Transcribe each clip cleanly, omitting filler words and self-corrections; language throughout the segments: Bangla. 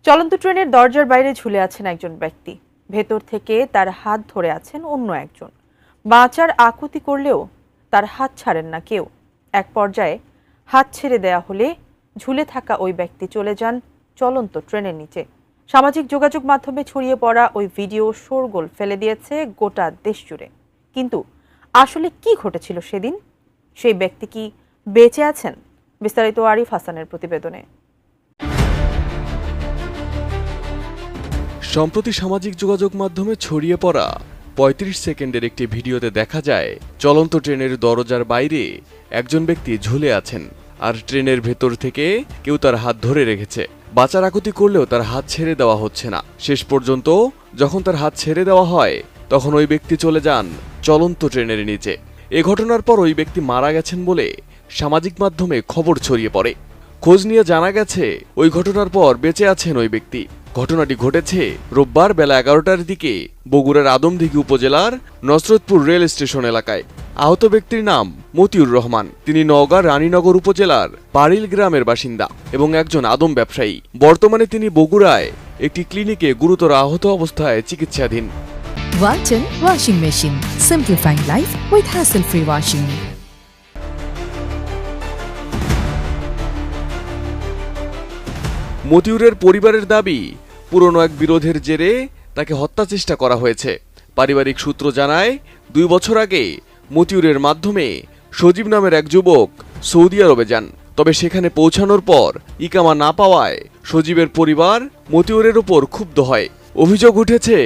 চলন্ত ট্রেনের দরজার বাইরে ঝুলে আছেন একজন ব্যক্তি। ভেতর থেকে তার হাত ধরে আছেন অন্য একজন। বাঁচার আকুতি করলেও তার হাত ছাড়েন না কেউ। এক পর্যায়ে হাত ছেড়ে দেয়া হলে ঝুলে থাকা ওই ব্যক্তি চলে যান চলন্ত ট্রেনের নিচে। সামাজিক যোগাযোগ মাধ্যমে ছড়িয়ে পড়া ওই ভিডিও শোরগোল ফেলে দিয়েছে গোটা দেশ জুড়ে। কিন্তু আসলে কি ঘটেছিল সেদিন? সেই ব্যক্তি কি বেঁচে আছেন? বিস্তারিত আরিফ হাসানের প্রতিবেদনে। সম্প্রতি সামাজিক যোগাযোগ মাধ্যমে ছড়িয়ে পড়া ৩৫ সেকেন্ডের একটি ভিডিওতে দেখা যায় চলন্ত ট্রেনের দরজার বাইরে একজন ব্যক্তি ঝুলে আছেন, আর ট্রেনের ভেতর থেকে কেউ তার হাত ধরে রেখেছে। বাঁচার আকুতি করলেও তার হাত ছেড়ে দেওয়া হচ্ছে না। শেষ পর্যন্ত যখন তার হাত ছেড়ে দেওয়া হয় তখন ওই ব্যক্তি চলে যান চলন্ত ট্রেনের নিচে। এ ঘটনার পর ওই ব্যক্তি মারা গেছেন বলে সামাজিক মাধ্যমে খবর ছড়িয়ে পড়ে। খোঁজ নিয়ে জানা গেছে ওই ঘটনার পর বেঁচে আছেন ওই ব্যক্তি। ঘটনাটি ঘটেছে রোববার বেলা 11টার দিকে বগুড়ার আদমদীঘি উপজেলার নসরতপুর রেল স্টেশন এলাকায়। আহত ব্যক্তির নাম মতিউর রহমান। তিনি নওগাঁ রানীনগর উপজেলার পারিল গ্রামের বাসিন্দা এবং একজন আদম ব্যবসায়ী। বর্তমানে তিনি বগুড়ায় একটি ক্লিনিকে গুরুতর আহত অবস্থায় চিকিৎসাধীন। Walton Washing Machine. Simplifying life with hassle-free washing. মতিউরের পরিবারের দাবি, পুরনো এক বিরোধের জেরে তাকে হত্যা চেষ্টা করা হয়েছে। পারিবারিক সূত্র জানায় 2 বছর আগে মতিউরের মাধ্যমে সজীব নামের এক যুবক সৌদি আরবে যান। তবে সেখানে পৌঁছানোর পর ইকামা না পাওয়ায় সজীবের পরিবার মতিউরের ওপর ক্ষুব্ধ হয়। অভিযোগ উঠেছে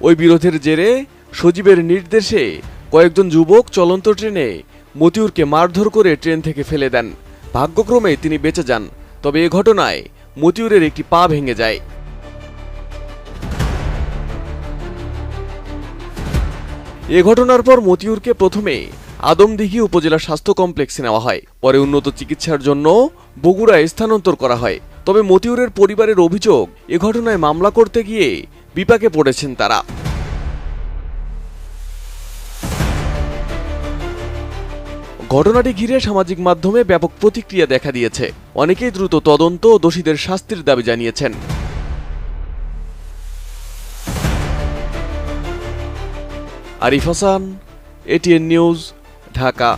ওই বিরোধের জেরে সজীবের নির্দেশে কয়েকজন যুবক চলন্ত ট্রেনে মতিউরকে মারধর করে ট্রেন থেকে ফেলে দেন। ভাগ্যক্রমে তিনি বেঁচে যান, তবে এ ঘটনায় মতিউরের একটি পা ভেঙে যায়। এ ঘটনার পর মতিউরকে প্রথমে আদমদীঘি উপজেলা স্বাস্থ্য কমপ্লেক্সে নেওয়া হয়, পরে উন্নত চিকিৎসার জন্য বগুড়ায় স্থানান্তর করা হয়। তবে মতিউরের পরিবারের অভিযোগ, এ ঘটনায় মামলা করতে গিয়ে বিপাকে পড়েছেন তারা। ঘটনাটি ঘিরে সামাজিক মাধ্যমে ব্যাপক প্রতিক্রিয়া দেখা দিয়েছে। অনেকেই দ্রুত তদন্ত ও দোষীদের শাস্তির দাবি জানিয়েছেন। Arif Hasan, ATN news, Dhaka.